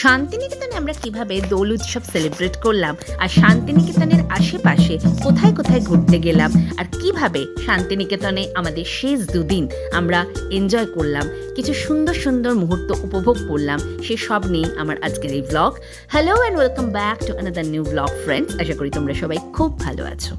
শান্তিনিকেতনে আমরা কিভাবে দোল উৎসব সেলিব্রেট করলাম আর শান্তিনিকেতনের আশেপাশে কোথায় কোথায় ঘুরতে গেলাম আর কিভাবে শান্তিনিকেতনে আমাদের শেষ দুদিন আমরা এনজয় করলাম, কিছু সুন্দর সুন্দর মুহূর্ত উপভোগ করলাম, সে সব নিয়ে আমার আজকের এই blog. Hello and welcome back to another new blog friends. আশা করি তোমরা সবাই খুব ভালো আছো।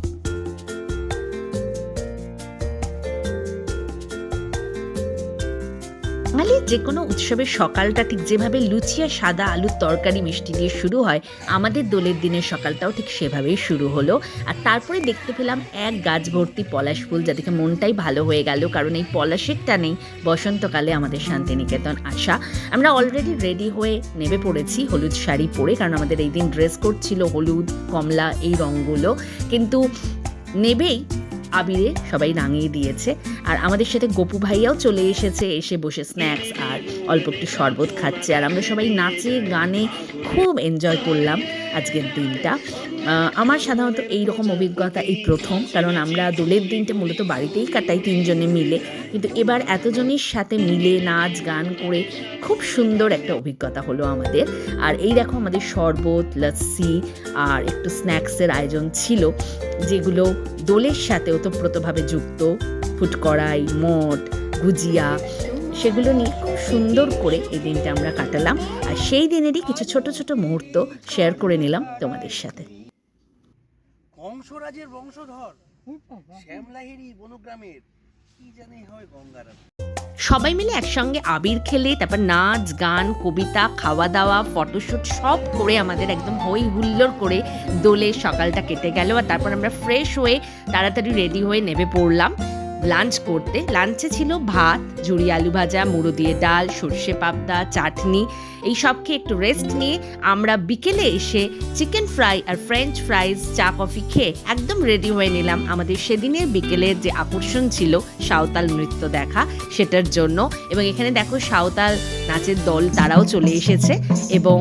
বাঙালির যে কোনো উৎসবের সকালটা ঠিক যেভাবে লুচি আর সাদা আলুর তরকারি মিষ্টি দিয়ে শুরু হয়, আমাদের দোলের দিনের সকালটাও ঠিক সেভাবেই শুরু হলো। আর তারপরে দেখতে পেলাম এক গাছ ভর্তি পলাশ ফুল, যা দেখে মনটাই ভালো হয়ে গেল, কারণ এই পলাশের টানেই বসন্তকালে আমাদের শান্তিনিকেতন আসা। আমরা অলরেডি রেডি হয়ে নেমে পড়েছি হলুদ শাড়ি পরে, কারণ আমাদের এই দিন ড্রেস কোড ছিল হলুদ কমলা এই রঙগুলো, কিন্তু নেবেই আবিরে সবাই রাঙিয়ে দিয়েছে। আর আমাদের সাথে গপু ভাইয়াও চলে এসেছে, এসে বসে স্ন্যাক্স আর অল্প একটু শরবত খাচ্ছে, আর আমরা সবাই নাচে গানে খুব এনজয় করলাম আজকের দিনটা। আমার সাধারণত এই রকম অভিজ্ঞতা এই প্রথম, কারণ আমরা দোলের দিনটা মূলত বাড়িতেই কাটাই তিনজনে মিলে, কিন্তু এবার এতজনের সাথে মিলে নাচ গান করে খুব সুন্দর একটা অভিজ্ঞতা হলো আমাদের। আর এই দেখো আমাদের শরবত, লস্যি আর একটু স্ন্যাক্সের আয়োজন ছিল, যেগুলো দোলের সাথে ওতপ্রোতভাবে যুক্ত। ফুটকড়াই, মট, গুজিয়া, সেগুলো নিয়ে খুব সুন্দর করে এই দিনটা আমরা কাটালাম। আর সেই দিনেরই কিছু ছোট ছোট মুহূর্ত শেয়ার করে নিলাম তোমাদের সাথে। কংসরাজের বংশধর শ্যামলাহিড়ী বনগ্রামের কি জানে হয় গঙ্গারাম। সবাই মিলে একসঙ্গে আবির খেলে, তারপর নাচ গান, কবিতা, খাওয়া দাওয়া, ফটোশ্যুট সব করে আমাদের একদম হই হুল্লোড় করে দোলের সকালটা কেটে গেল। আর তারপর আমরা ফ্রেশ হয়ে তাড়াতাড়ি রেডি হয়ে নেমে পড়লাম লাঞ্চ করতে। লাঞ্চে ছিল ভাত, ঝুড়ি আলু ভাজা, মুড়ো দিয়ে ডাল, সর্ষে পাবদা, চাটনি, এই সব খেয়ে একটু রেস্ট নিয়ে আমরা বিকেলে এসে চিকেন ফ্রাই আর ফ্রেঞ্চ ফ্রাইজ, চা কফি খেয়ে একদম রেডি হয়ে নিলাম আমাদের সেদিনের বিকেলের যে আকর্ষণ ছিল সাঁওতাল নৃত্য দেখা, সেটার জন্য। এবং এখানে দেখো সাঁওতাল নাচের দল তারাও চলে এসেছে, এবং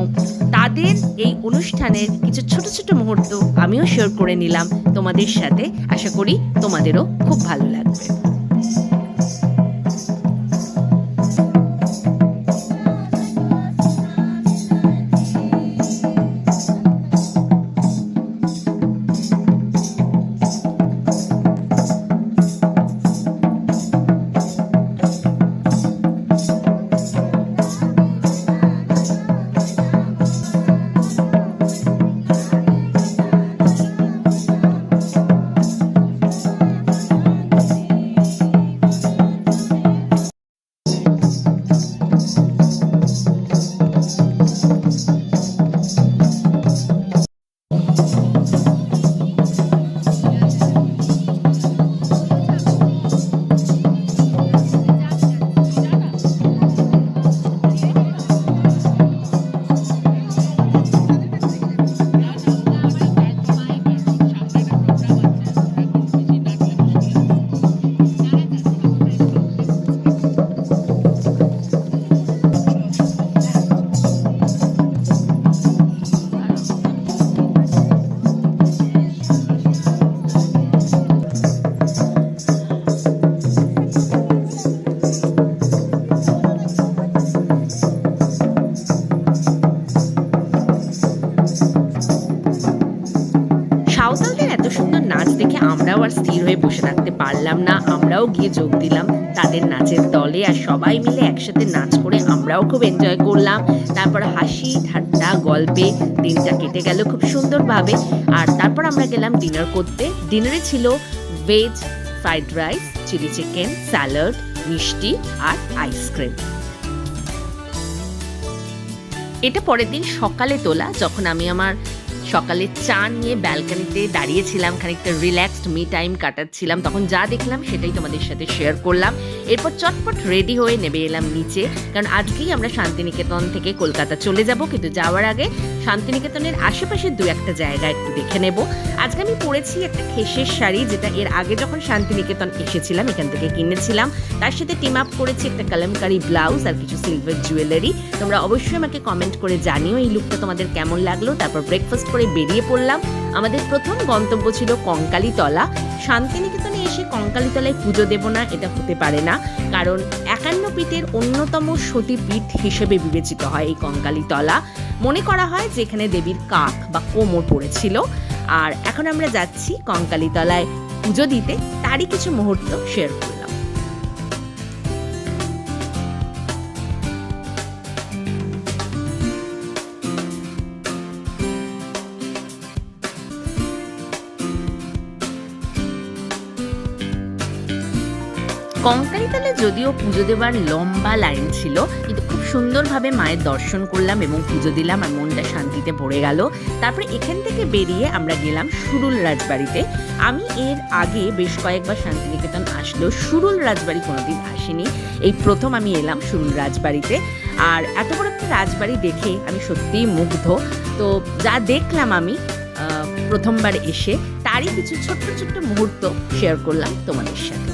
তাদের এই অনুষ্ঠানের কিছু ছোট ছোট মুহূর্ত আমিও শেয়ার করে নিলাম তোমাদের সাথে। আশা করি তোমাদেরও খুব ভালো লাগবে। সাঁওতালদের এত সুন্দর নাচ দেখে আমরাও আর স্থির হয়ে বসে থাকতে পারলাম না, আমরাও গিয়ে যোগ দিলাম তাদের নাচের দলে। আর সবাই মিলে একসাথে নাচ করে আমরাও খুব এনজয় করলাম। তারপর হাসি ঠাট্টা গল্পে দিনটা কেটে গেল খুব সুন্দরভাবে। আর তারপর আমরা গেলাম ডিনার করতে। ডিনারে ছিল veg fried rice, chilli chicken, salad, মিষ্টি আর আইসক্রিম। এটা পরের দিন সকালে তোলা, যখন আমি আমার সকালে চা নিয়ে ব্যালকনিতে দাঁড়িয়েছিলাম, খানিকটা রিল্যাক্সড মি টাইম কাটাচ্ছিলাম, তখন যা দেখলাম সেটাই তোমাদের সাথে শেয়ার করলাম। এরপর চটপট রেডি হয়ে নেমে এলাম নিচে, কারণ আজকেই আমরা শান্তিনিকেতন থেকে কলকাতা চলে যাব, কিন্তু যাওয়ার আগে শান্তিনিকেতনের আশেপাশে দু একটা জায়গা একটু দেখে নেব। আজকে আমি পরেছি একটা খেসের শাড়ি, যেটা এর আগে যখন শান্তিনিকেতন এসেছিলাম এখান থেকে কিনেছিলাম। তার সাথে টিম আপ করেছি একটা কালামকারি ব্লাউজ আর কিছু সিলভার জুয়েলারি। তোমরা অবশ্যই আমাকে কমেন্ট করে জানিও এই লুকটা তোমাদের কেমন লাগলো। তারপর ব্রেকফাস্ট করে বেরিয়ে পড়লাম। আমাদের প্রথম গন্তব্য ছিল কঙ্কালীতলা। শান্তিনিকেতনে এসে কঙ্কালীতলায় পুজো দেব না এটা হতে পারে না, কারণ 51 পীঠের অন্যতম সতীপীঠ হিসেবে বিবেচিত হয় এই কঙ্কালীতলা। মনে করা হয় যে এখানে দেবীর কাক বা কোমর পড়েছিল। আর এখন আমরা যাচ্ছি কঙ্কালীতলায় পুজো দিতে, তারই কিছু মুহূর্ত শেয়ার করলাম। কঙ্কালীতলা যদিও পুজো দেওয়ার লম্বা লাইন ছিল, কিন্তু খুব সুন্দরভাবে মায়ের দর্শন করলাম এবং পুজো দিলাম আর মনটা শান্তিতে ভরে গেল। তারপরে এখান থেকে বেরিয়ে আমরা গেলাম সুরুল রাজবাড়িতে। আমি এর আগে বেশ কয়েকবার শান্তিনিকেতন আসলেও সুরুল রাজবাড়ি কোনোদিন আসিনি, এই প্রথম আমি এলাম সুরুল রাজবাড়িতে। আর এত বড় একটা রাজবাড়ি দেখে আমি সত্যিই মুগ্ধ। তো যা দেখলাম আমি প্রথমবার এসে, তারই কিছু ছোট্ট ছোট্ট মুহূর্ত শেয়ার করলাম তোমাদের সাথে।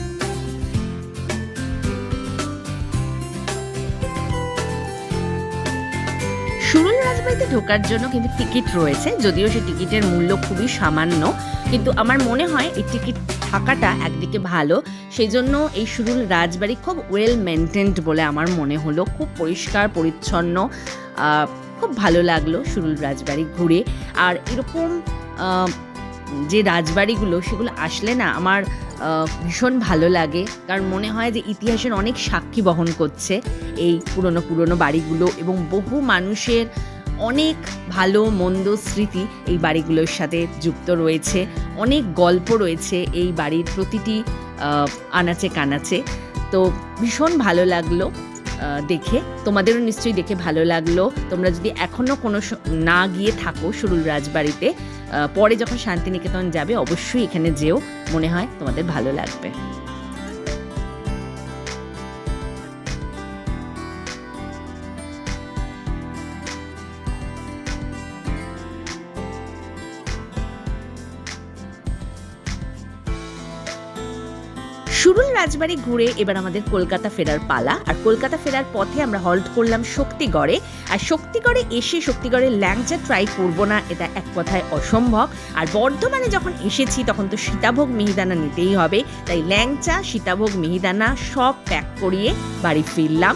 সুরুল রাজবাড়িতে ঢোকার জন্য কিন্তু টিকিট রয়েছে, যদিও সেই টিকিটের মূল্য খুবই সামান্য, কিন্তু আমার মনে হয় এই টিকিট থাকাটা একদিকে ভালো। সেই জন্য এই সুরুল রাজবাড়ি খুব ওয়েল মেনটেন্ড বলে আমার মনে হলো, খুব পরিষ্কার পরিচ্ছন্ন। খুব ভালো লাগলো সুরুল রাজবাড়ি ঘুরে। আর এরকম যে রাজবাড়িগুলো, সেগুলো আসলে না আমার ভীষণ ভালো লাগে, কারণ মনে হয় যে ইতিহাসের অনেক সাক্ষী বহন করছে এই পুরনো পুরনো বাড়িগুলো, এবং বহু মানুষের অনেক ভালো মন্দ স্মৃতি এই বাড়িগুলোর সাথে যুক্ত রয়েছে। অনেক গল্প রয়েছে এই বাড়ির প্রতিটি আনাচে কানাচে। তো ভীষণ ভালো লাগলো দেখে, তোমাদেরও নিশ্চয়ই দেখে ভালো লাগলো। তোমরা যদি এখনও কোনো না গিয়ে থাকো সুরুল রাজবাড়িতে, পরে যখন শান্তিনিকেতন যাবে অবশ্যই এখানে যেও, মনে হয় তোমাদের ভালো লাগবে। সুরুল রাজবাড়ি ঘুরে এবার আমাদের কলকাতা ফেরার পালা। আর কলকাতা ফেরার পথে আমরা হল্ট করলাম শক্তিগড়ে। আর শক্তিগড়ে এসে শক্তিগড়ের ল্যাংচা ট্রাই করবো না, এটা এক কথায় অসম্ভব। আর বর্ধমানে যখন এসেছি তখন তো সীতাভোগ মিহিদানা নিতেই হবে, তাই ল্যাংচা, সীতাভোগ মিহিদানা সব প্যাক করিয়ে বাড়ি ফিরলাম।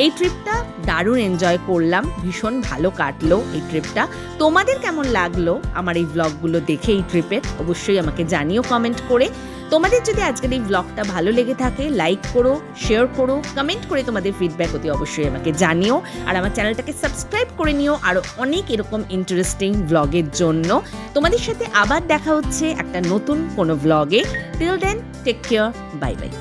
এই ট্রিপটা দারুণ এনজয় করলাম, ভীষণ ভালো কাটলো এই ট্রিপটা। তোমাদের কেমন লাগলো আমার এই ব্লগগুলো দেখে এই ট্রিপের, অবশ্যই আমাকে জানিও কমেন্ট করে। তোমাদের যদি আজকের এই ব্লগটা ভালো লেগে থাকে, লাইক করো, শেয়ার করো, কমেন্ট করে তোমাদের ফিডব্যাক অতি অবশ্যই আমাকে জানিও। আর আমার চ্যানেলটাকে সাবস্ক্রাইব করে নিও আরও অনেক এরকম ইন্টারেস্টিং ব্লগের জন্য। তোমাদের সাথে আবার দেখা হচ্ছে একটা নতুন কোনো ব্লগে। Till then, take care, bye by.